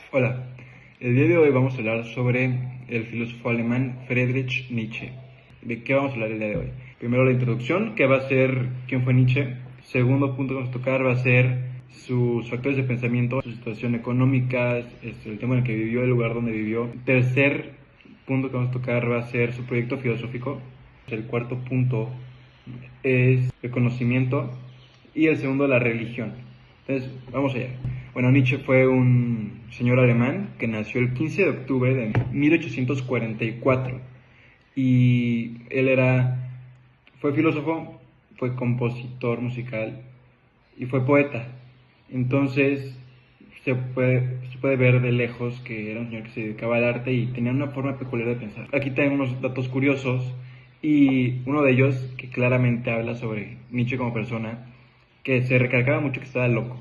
Hola, el día de hoy vamos a hablar sobre el filósofo alemán Friedrich Nietzsche. ¿De qué vamos a hablar el día de hoy? Primero la introducción, que va a ser quién fue Nietzsche. Segundo punto que vamos a tocar va a ser sus factores de pensamiento, su situación económica, el tema en el que vivió, el lugar donde vivió. Tercer punto que vamos a tocar va a ser su proyecto filosófico. El cuarto punto es el conocimiento y el segundo la religión. Entonces, vamos allá. Bueno, Nietzsche fue un señor alemán que nació el 15 de octubre de 1844 y fue filósofo, fue compositor musical y fue poeta. Entonces, se puede ver de lejos que era un señor que se dedicaba al arte y tenía una forma peculiar de pensar. Aquí tengo unos datos curiosos y uno de ellos que claramente habla sobre Nietzsche como persona, que se recalcaba mucho que estaba loco.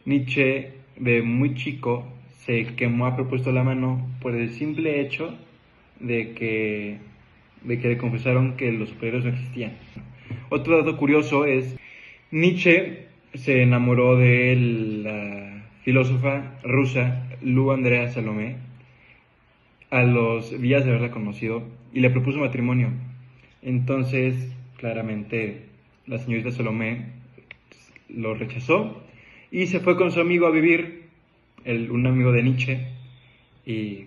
Nietzsche de muy chico se quemó a propósito la mano por el simple hecho de que, de que le confesaron que los superhéroes no existían. Otro dato curioso es Nietzsche se enamoró de la filósofa rusa Lou Andrea Salomé a los días de haberla conocido y le propuso matrimonio. Entonces, claramente, la señorita Salomé lo rechazó y se fue con su amigo a vivir, un amigo de Nietzsche, y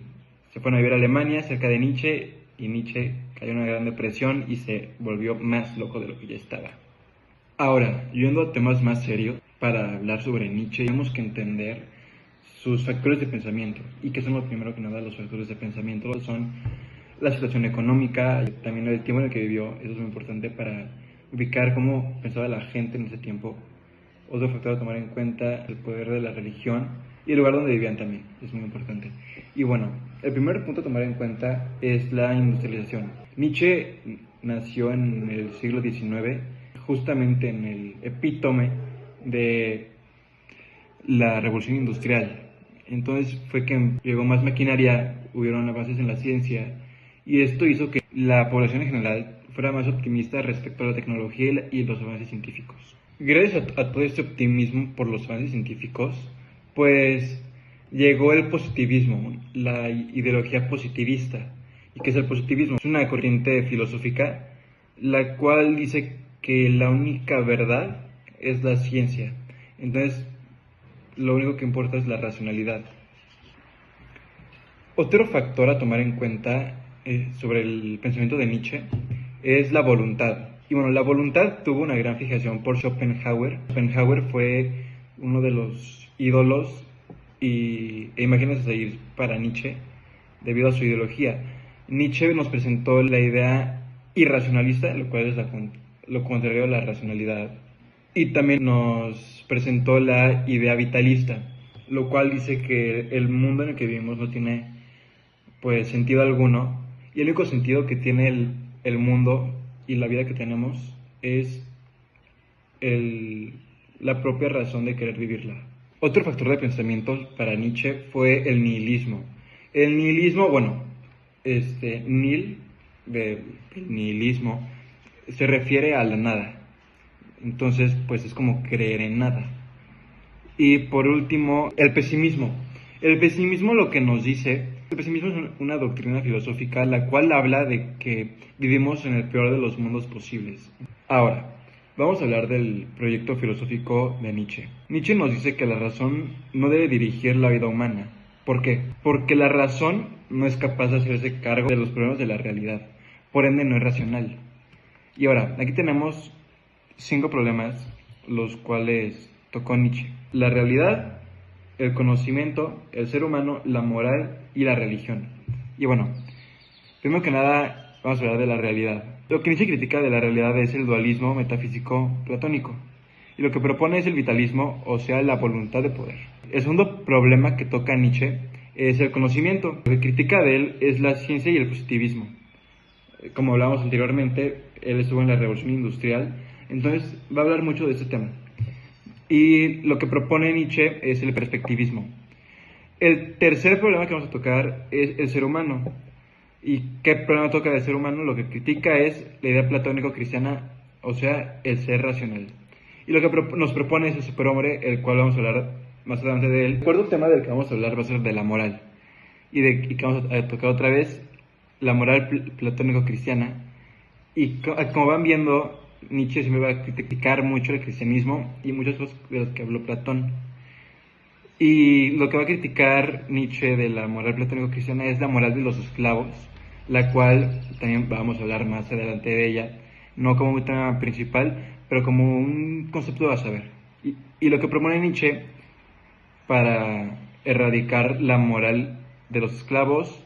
se fueron a vivir a Alemania, cerca de Nietzsche, y Nietzsche cayó en una gran depresión y se volvió más loco de lo que ya estaba. Ahora, yendo a temas más serios, para hablar sobre Nietzsche, tenemos que entender sus factores de pensamiento. ¿Y qué son lo primero que nada los factores de pensamiento? Son la situación económica, y también el tiempo en el que vivió. Eso es muy importante para ubicar cómo pensaba la gente en ese tiempo. Otro factor a tomar en cuenta, el poder de la religión y el lugar donde vivían también, es muy importante. Y bueno, el primer punto a tomar en cuenta es la industrialización. Nietzsche nació en el siglo XIX, justamente en el epítome de la revolución industrial. Entonces fue que llegó más maquinaria, hubieron avances en la ciencia y esto hizo que la población en general fuera más optimista respecto a la tecnología y los avances científicos. Gracias a todo este optimismo por los avances científicos, pues llegó el positivismo, la ideología positivista. ¿Y qué es el positivismo? Es una corriente filosófica la cual dice que la única verdad es la ciencia. Entonces, lo único que importa es la racionalidad. Otro factor a tomar en cuenta sobre el pensamiento de Nietzsche es la voluntad. Y bueno, la voluntad tuvo una gran fijación por Schopenhauer. Schopenhauer fue uno de los ídolos e imágenes a seguir para Nietzsche debido a su ideología. Nietzsche nos presentó la idea irracionalista, lo cual es lo contrario a la racionalidad. Y también nos presentó la idea vitalista, lo cual dice que el mundo en el que vivimos no tiene pues sentido alguno, y el único sentido que tiene el mundo y la vida que tenemos es la propia razón de querer vivirla. Otro factor de pensamiento para Nietzsche fue el nihilismo. El nihilismo, bueno, nihil, de nihilismo, se refiere a la nada. Entonces, pues es como creer en nada. Y por último, el pesimismo. El pesimismo lo que nos dice, el pesimismo es una doctrina filosófica la cual habla de que vivimos en el peor de los mundos posibles. Ahora, vamos a hablar del proyecto filosófico de Nietzsche. Nietzsche nos dice que la razón no debe dirigir la vida humana. ¿Por qué? Porque la razón no es capaz de hacerse cargo de los problemas de la realidad. Por ende, no es racional. Y ahora, aquí tenemos 5 problemas los cuales tocó Nietzsche: la realidad, el conocimiento, el ser humano, la moral y la religión. Y bueno, primero que nada vamos a hablar de la realidad. Lo que Nietzsche critica de la realidad es el dualismo metafísico platónico, y lo que propone es el vitalismo, o sea, la voluntad de poder. El segundo problema que toca Nietzsche es el conocimiento. Lo que critica de él es la ciencia y el positivismo. Como hablábamos anteriormente, él estuvo en la revolución industrial, entonces va a hablar mucho de este tema. Y lo que propone Nietzsche es el perspectivismo. El tercer problema que vamos a tocar es el ser humano. ¿Y qué problema toca del ser humano? Lo que critica es la idea platónico-cristiana, o sea, el ser racional. Y lo que nos propone es el superhombre, el cual vamos a hablar más adelante de él. El cuarto tema del que vamos a hablar va a ser de la moral. Y que vamos a tocar otra vez la moral platónico-cristiana. Y como van viendo, Nietzsche siempre va a criticar mucho el cristianismo y muchas cosas de las que habló Platón. Y lo que va a criticar Nietzsche de la moral platónico-cristiana es la moral de los esclavos, la cual también vamos a hablar más adelante de ella, no como un tema principal, pero como un concepto a saber. Y lo que propone Nietzsche para erradicar la moral de los esclavos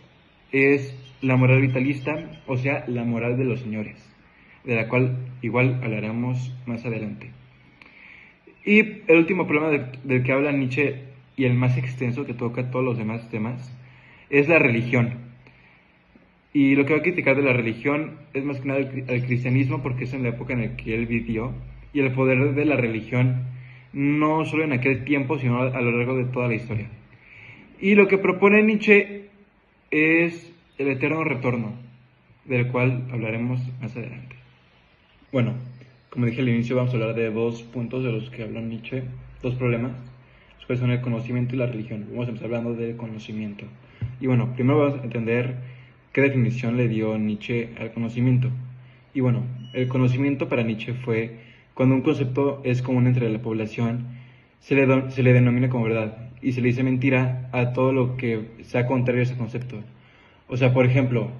es la moral vitalista, o sea, la moral de los señores, de la cual igual hablaremos más adelante. Y el último problema del que habla Nietzsche, y el más extenso que toca todos los demás temas, es la religión. Y lo que va a criticar de la religión es más que nada el cristianismo, porque es en la época en la que él vivió, y el poder de la religión, no solo en aquel tiempo, sino a lo largo de toda la historia. Y lo que propone Nietzsche es el eterno retorno, del cual hablaremos más adelante. Bueno, como dije al inicio, vamos a hablar de dos puntos de los que habló Nietzsche, dos problemas, los cuales son el conocimiento y la religión. Vamos a empezar hablando del conocimiento. Y bueno, primero vamos a entender qué definición le dio Nietzsche al conocimiento. Y bueno, el conocimiento para Nietzsche fue cuando un concepto es común entre la población, se le denomina como verdad y se le dice mentira a todo lo que sea contrario a ese concepto. O sea, por ejemplo,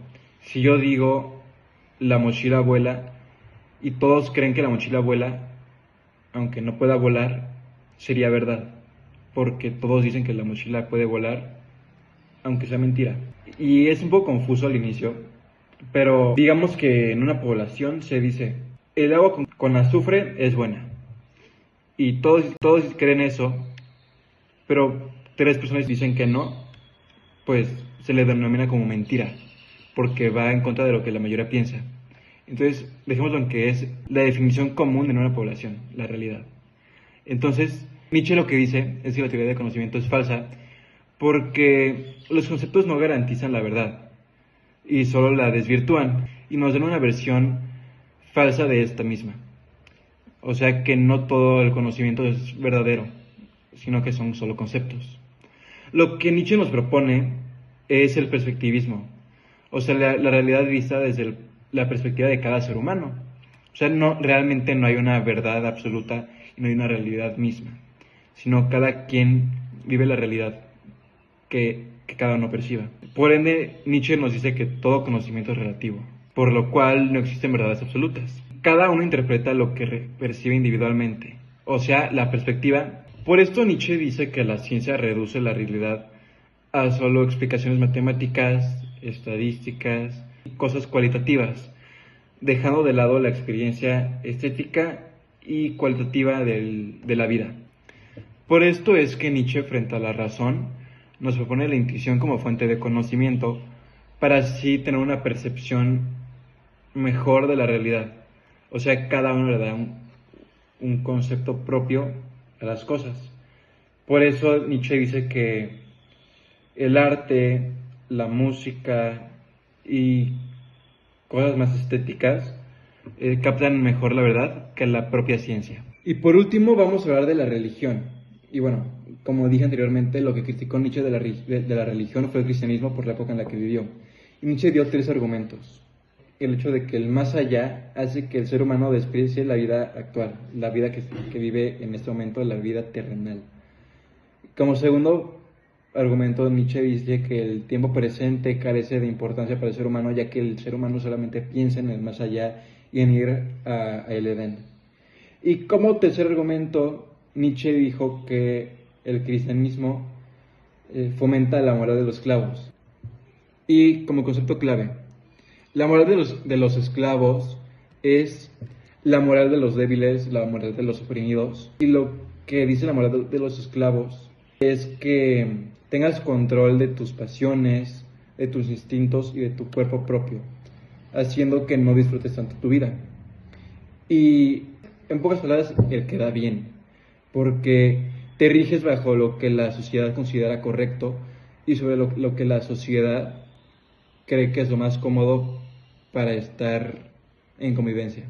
si yo digo la mochila vuela y todos creen que la mochila vuela, aunque no pueda volar, sería verdad, porque todos dicen que la mochila puede volar, aunque sea mentira. Y es un poco confuso al inicio, pero digamos que en una población se dice, el agua con azufre es buena. Y todos creen eso, pero 3 personas dicen que no, pues se le denomina como mentira, porque va en contra de lo que la mayoría piensa. Entonces, dejémoslo en que es la definición común de una población, la realidad. Entonces, Nietzsche lo que dice es que la teoría del conocimiento es falsa, porque los conceptos no garantizan la verdad, y solo la desvirtúan, y nos dan una versión falsa de esta misma. O sea que no todo el conocimiento es verdadero, sino que son solo conceptos. Lo que Nietzsche nos propone es el perspectivismo, o sea, la realidad vista desde la perspectiva de cada ser humano. O sea, realmente no hay una verdad absoluta y no hay una realidad misma, sino cada quien vive la realidad que cada uno perciba. Por ende, Nietzsche nos dice que todo conocimiento es relativo, por lo cual no existen verdades absolutas. Cada uno interpreta lo que percibe individualmente, o sea, la perspectiva. Por esto Nietzsche dice que la ciencia reduce la realidad a solo explicaciones matemáticas, estadísticas, cosas cualitativas, dejando de lado la experiencia estética y cualitativa de la vida. Por esto es que Nietzsche, frente a la razón, nos propone la intuición como fuente de conocimiento para así tener una percepción mejor de la realidad. O sea, cada uno le da un concepto propio a las cosas. Por eso Nietzsche dice que el arte, la música y cosas más estéticas captan mejor la verdad que la propia ciencia. Y por último vamos a hablar de la religión. Y bueno, como dije anteriormente, lo que criticó Nietzsche de la religión fue el cristianismo por la época en la que vivió. Y Nietzsche dio 3 argumentos. El hecho de que el más allá hace que el ser humano desprecie la vida actual, la vida que vive en este momento, la vida terrenal. Como segundo argumento, Nietzsche dice que el tiempo presente carece de importancia para el ser humano, ya que el ser humano solamente piensa en el más allá y en ir a el Edén. Y como tercer argumento, Nietzsche dijo que el cristianismo fomenta la moral de los esclavos. Y como concepto clave, la moral de los esclavos es la moral de los débiles, la moral de los oprimidos. Y lo que dice la moral de los esclavos es que tengas control de tus pasiones, de tus instintos y de tu cuerpo propio, haciendo que no disfrutes tanto tu vida. Y en pocas palabras, el que da bien, porque te riges bajo lo que la sociedad considera correcto y sobre lo que la sociedad cree que es lo más cómodo para estar en convivencia.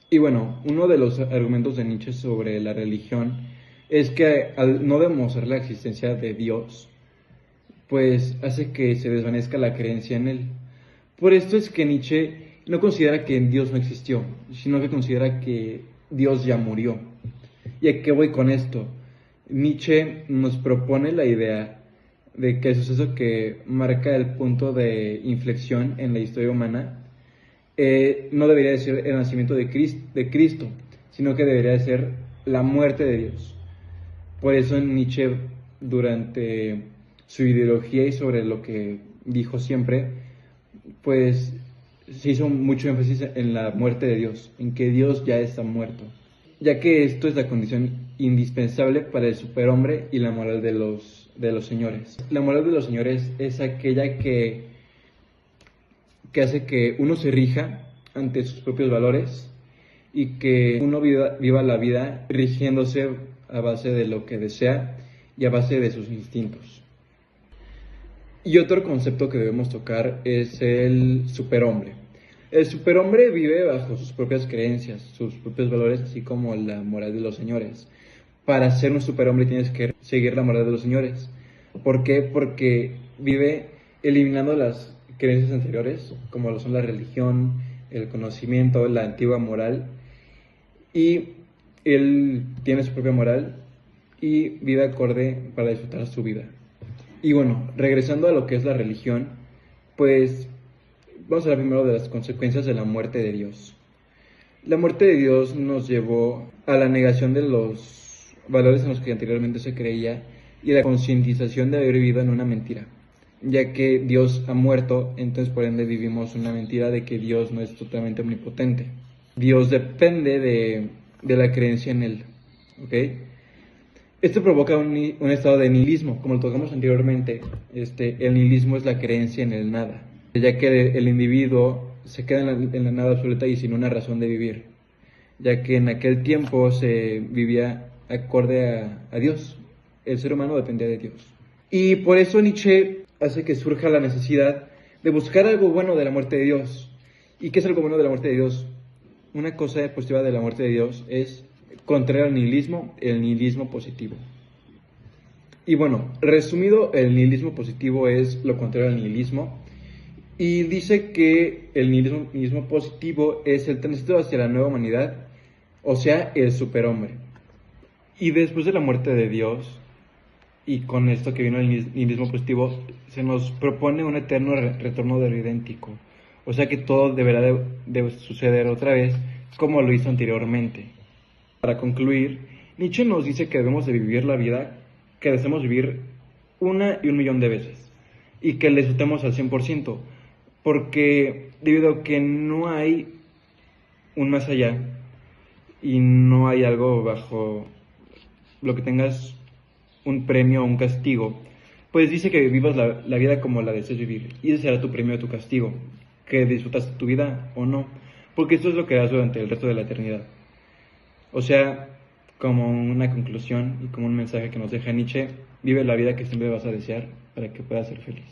Y bueno, uno de los argumentos de Nietzsche sobre la religión es que al no demostrar la existencia de Dios, pues hace que se desvanezca la creencia en él. Por esto es que Nietzsche no considera que Dios no existió, sino que considera que Dios ya murió. ¿Y a qué voy con esto? Nietzsche nos propone la idea de que el suceso que marca el punto de inflexión en la historia humana no debería de ser el nacimiento de Cristo, sino que debería de ser la muerte de Dios. Por eso Nietzsche, durante su ideología y sobre lo que dijo siempre, pues se hizo mucho énfasis en la muerte de Dios, en que Dios ya está muerto, ya que esto es la condición indispensable para el superhombre y la moral de los señores. La moral de los señores es aquella que hace que uno se rija ante sus propios valores y que uno viva la vida rigiéndose a base de lo que desea y a base de sus instintos. Y otro concepto que debemos tocar es el superhombre. El superhombre vive bajo sus propias creencias, sus propios valores, así como la moral de los señores. Para ser un superhombre tienes que seguir la moral de los señores. ¿Por qué? Porque vive eliminando las creencias anteriores, como lo son la religión, el conocimiento, la antigua moral, y él tiene su propia moral y vive acorde para disfrutar su vida. Y bueno, regresando a lo que es la religión, pues vamos a hablar primero de las consecuencias de la muerte de Dios. La muerte de Dios nos llevó a la negación de los valores en los que anteriormente se creía y a la concientización de haber vivido en una mentira, ya que Dios ha muerto, entonces por ende vivimos una mentira de que Dios no es totalmente omnipotente. Dios depende de la creencia en Él, ¿ok? Esto provoca un estado de nihilismo, como lo tocamos anteriormente. El nihilismo es la creencia en el nada, ya que el individuo se queda en la nada absoluta y sin una razón de vivir, ya que en aquel tiempo se vivía acorde a Dios. El ser humano dependía de Dios. Y por eso Nietzsche hace que surja la necesidad de buscar algo bueno de la muerte de Dios. ¿Y qué es algo bueno de la muerte de Dios? Una cosa positiva de la muerte de Dios es contrario al nihilismo, el nihilismo positivo. Y bueno, resumido, el nihilismo positivo es lo contrario al nihilismo. Y dice que el nihilismo positivo es el tránsito hacia la nueva humanidad, o sea, el superhombre. Y después de la muerte de Dios, y con esto que vino el nihilismo positivo, se nos propone un eterno retorno de lo idéntico. O sea que todo deberá de suceder otra vez como lo hizo anteriormente. Para concluir, Nietzsche nos dice que debemos de vivir la vida que deseamos vivir 1.000.000 de veces y que le disfrutemos al 100%, porque debido a que no hay un más allá y no hay algo bajo lo que tengas un premio o un castigo, pues dice que vivas la vida como la deseas vivir y ese será tu premio o tu castigo, que disfrutas tu vida o no, porque esto es lo que harás durante el resto de la eternidad. O sea, como una conclusión y como un mensaje que nos deja Nietzsche, vive la vida que siempre vas a desear para que puedas ser feliz.